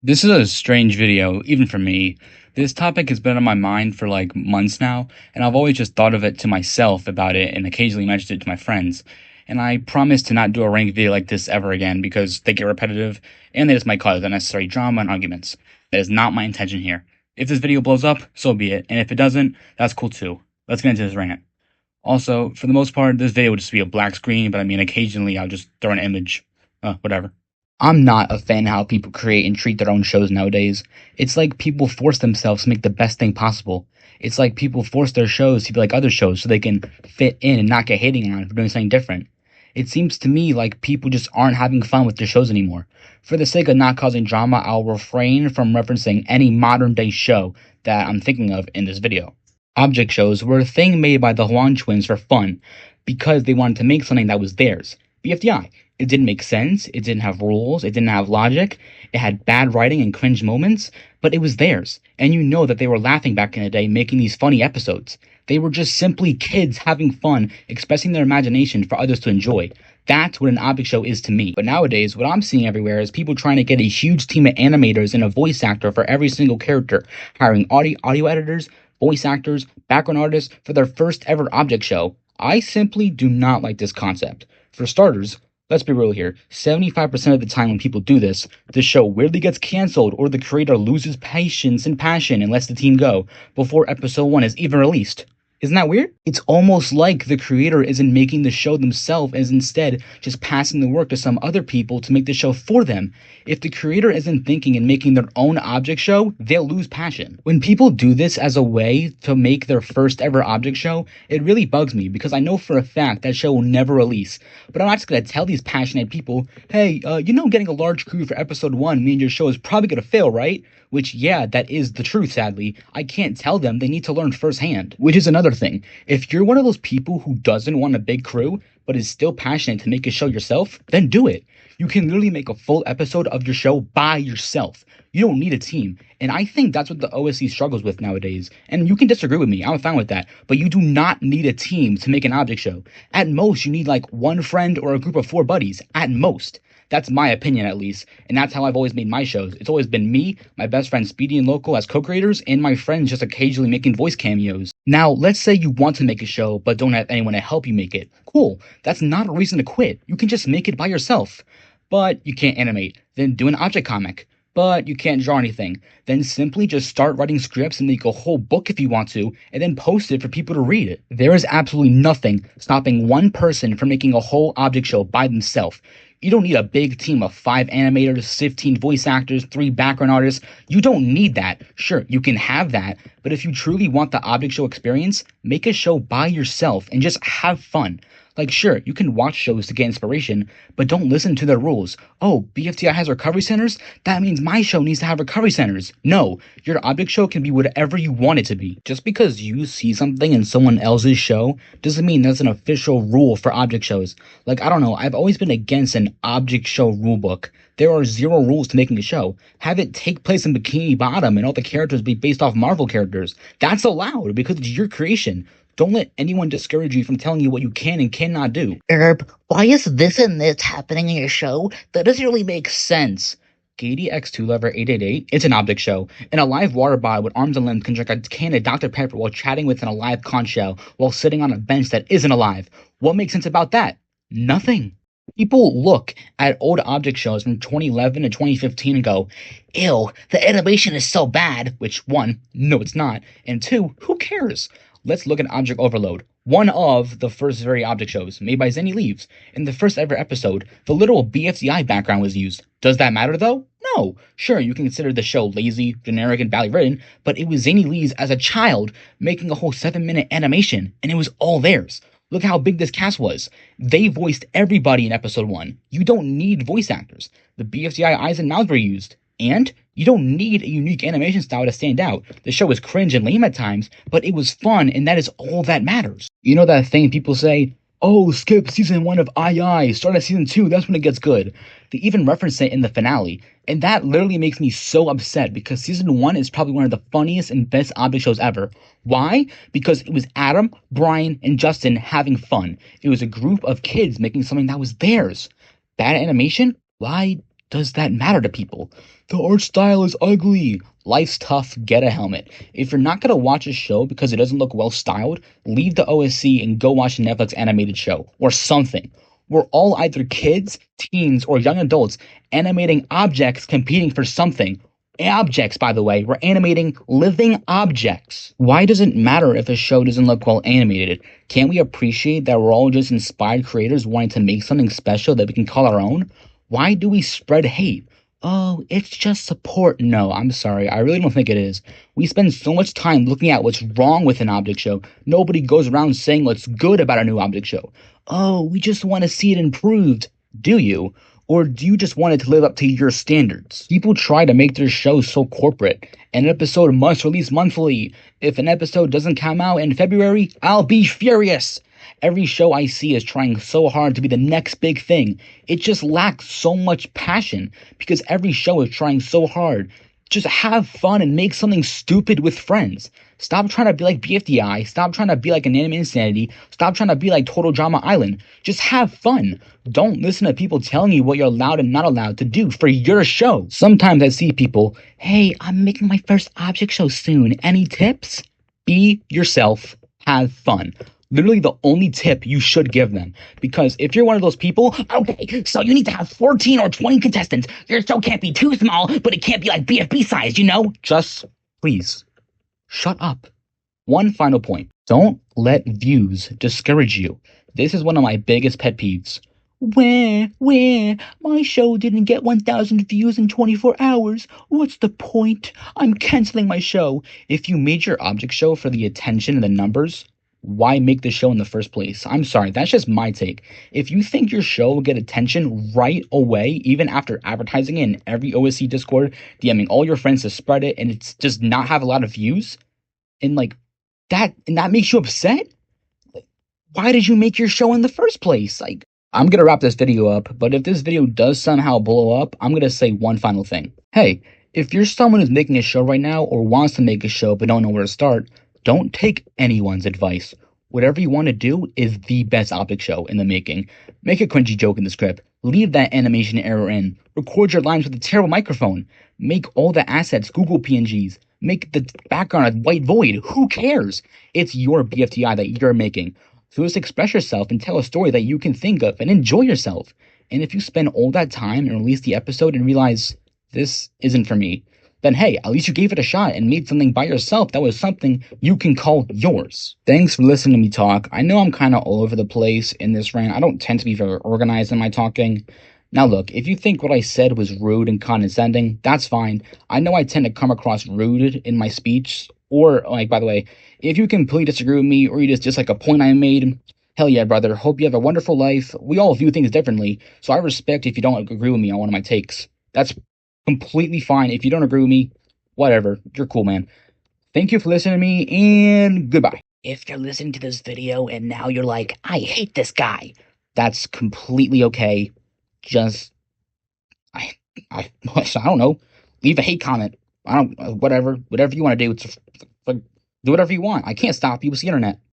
This is a strange video, even for me. This topic has been on my mind for like months now, and I've always just thought of it to myself about it and occasionally mentioned it to my friends. And I promise to not do a ranked video like this ever again because they get repetitive and they just might cause unnecessary drama and arguments. That is not my intention here. If this video blows up, so be it, and if it doesn't, that's cool too. Let's get into this rant. Also, for the most part, this video would just be a black screen, but I mean, occasionally I'll just throw an image. Whatever. I'm not a fan of how people create and treat their own shows nowadays. It's like people force themselves to make the best thing possible. It's like people force their shows to be like other shows so they can fit in and not get hating on for doing something different. It seems to me like people just aren't having fun with their shows anymore. For the sake of not causing drama, I'll refrain from referencing any modern day show that I'm thinking of in this video. Object shows were a thing made by the Huan twins for fun because they wanted to make something that was theirs. BFDI. It didn't make sense, it didn't have rules, it didn't have logic, it had bad writing and cringe moments, but it was theirs. And you know that they were laughing back in the day making these funny episodes. They were just simply kids having fun, expressing their imagination for others to enjoy. That's what an object show is to me. But nowadays, what I'm seeing everywhere is people trying to get a huge team of animators and a voice actor for every single character, hiring audio editors, voice actors, background artists for their first ever object show. I simply do not like this concept. For starters, let's be real here, 75% of the time when people do this, the show weirdly gets canceled or the creator loses patience and passion and lets the team go before episode 1 is even released. Isn't that weird? It's almost like the creator isn't making the show themselves, is instead just passing the work to some other people to make the show for them. If the creator isn't thinking and making their own object show, they'll lose passion. When people do this as a way to make their first ever object show, it really bugs me because I know for a fact that show will never release. But I'm not just gonna tell these passionate people, hey, getting a large crew for episode 1 means your show is probably gonna fail, right? Which, yeah, that is the truth, sadly. I can't tell them, they need to learn firsthand. Which is another thing. If you're one of those people who doesn't want a big crew, but is still passionate to make a show yourself, then do it. You can literally make a full episode of your show by yourself. You don't need a team. And I think that's what the OSC struggles with nowadays. And you can disagree with me, I'm fine with that. But you do not need a team to make an object show. At most, you need like one friend or a group of 4 buddies. At most. That's my opinion, at least, and that's how I've always made my shows. It's always been me, my best friend Speedy and Local as co-creators, and my friends just occasionally making voice cameos. Now, let's say you want to make a show, but don't have anyone to help you make it. Cool, that's not a reason to quit. You can just make it by yourself. But you can't animate. Then do an object comic. But you can't draw anything. Then simply just start writing scripts and make a whole book if you want to, and then post it for people to read it. There is absolutely nothing stopping one person from making a whole object show by themselves. You don't need a big team of 5 animators, 15 voice actors, 3 background artists. You don't need that. Sure, you can have that, but if you truly want the object show experience, make a show by yourself and just have fun. Like, sure, you can watch shows to get inspiration, but don't listen to their rules. Oh, BFTI has recovery centers? That means my show needs to have recovery centers. No, your object show can be whatever you want it to be. Just because you see something in someone else's show doesn't mean that's an official rule for object shows. Like, I don't know, I've always been against an object show rulebook. There are 0 rules to making a show. Have it take place in Bikini Bottom and all the characters be based off Marvel characters. That's allowed because it's your creation. Don't let anyone discourage you from telling you what you can and cannot do. Why is this and this happening in your show? That doesn't really make sense. Gady X2 Lover 888, it's an object show. An alive water bottle with arms and limbs can drink a can of Dr. Pepper while chatting with an alive conch shell while sitting on a bench that isn't alive. What makes sense about that? Nothing. People look at old object shows from 2011 to 2015 and go, ew, the animation is so bad, which 1, no it's not, and 2, who cares? Let's look at Object Overload, one of the first very object shows, made by Zenny Leaves. In the first ever episode, the literal BFDI background was used. Does that matter though? No. Sure, you can consider the show lazy, generic, and badly written, but it was Zenny Leaves as a child making a whole 7-minute animation, and it was all theirs. Look how big this cast was. They voiced everybody in episode 1. You don't need voice actors. The BFDI eyes and mouths were used. And you don't need a unique animation style to stand out. The show is cringe and lame at times, but it was fun, and that is all that matters. You know that thing people say, oh, skip season 1 of II, start at season 2, that's when it gets good. They even reference it in the finale, and that literally makes me so upset because season 1 is probably one of the funniest and best object shows ever. Why? Because it was Adam, Brian, and Justin having fun. It was a group of kids making something that was theirs. Bad animation? Why does that matter to people? The art style is ugly. Life's tough. Get a helmet. If you're not gonna watch a show because it doesn't look well styled, leave the OSC and go watch a Netflix animated show or something. We're all either kids, teens, or young adults animating objects competing for something. Objects, by the way, we're animating living objects. Why does it matter if a show doesn't look well animated? Can't we appreciate that we're all just inspired creators wanting to make something special that we can call our own? Why do we spread hate? Oh, it's just support. No, I'm sorry. I really don't think it is. We spend so much time looking at what's wrong with an object show. Nobody goes around saying what's good about a new object show. Oh, we just want to see it improved. Do you? Or do you just want it to live up to your standards? People try to make their shows so corporate. An episode must release monthly. If an episode doesn't come out in February, I'll be furious. Every show I see is trying so hard to be the next big thing. It just lacks so much passion because every show is trying so hard. Just have fun and make something stupid with friends. Stop trying to be like BFDI. Stop trying to be like Anime Insanity. Stop trying to be like Total Drama Island. Just have fun. Don't listen to people telling you what you're allowed and not allowed to do for your show. Sometimes I see people, hey, I'm making my first object show soon. Any tips? Be yourself. Have fun. Literally the only tip you should give them. Because if you're one of those people, okay, so you need to have 14 or 20 contestants. Your show can't be too small, but it can't be like BFB size, you know? Just, please, shut up. One final point. Don't let views discourage you. This is one of my biggest pet peeves. Where? My show didn't get 1,000 views in 24 hours. What's the point? I'm canceling my show. If you made your object show for the attention and the numbers, why make the show in the first place? I'm sorry, that's just my take. If you think your show will get attention right away, even after advertising it in every OSC Discord, DMing all your friends to spread it, and it's just not have a lot of views, and that makes you upset? Why did you make your show in the first place? I'm gonna wrap this video up, but if this video does somehow blow up, I'm gonna say one final thing. Hey, if you're someone who's making a show right now or wants to make a show but don't know where to start, don't take anyone's advice. Whatever you want to do is the best object show in the making. Make a cringy joke in the script. Leave that animation error in. Record your lines with a terrible microphone. Make all the assets Google PNGs. Make the background a white void. Who cares? It's your BFTI that you're making. So just express yourself and tell a story that you can think of and enjoy yourself. And if you spend all that time and release the episode and realize this isn't for me, then hey, at least you gave it a shot and made something by yourself that was something you can call yours. Thanks for listening to me talk. I know I'm kind of all over the place in this rant. I don't tend to be very organized in my talking. Now look, if you think what I said was rude and condescending, that's fine. I know I tend to come across rude in my speech. Or, by the way, if you completely disagree with me or you just dislike a point I made, hell yeah, brother. Hope you have a wonderful life. We all view things differently, so I respect if you don't agree with me on one of my takes. That's completely fine. If you don't agree with me, whatever. You're cool, man. Thank you for listening to me, and goodbye. If you're listening to this video and now you're like, I hate this guy, That's completely okay. Just, I don't know. Leave a hate comment. I don't, whatever you want to do. Do whatever you want. I can't stop you. It's the internet.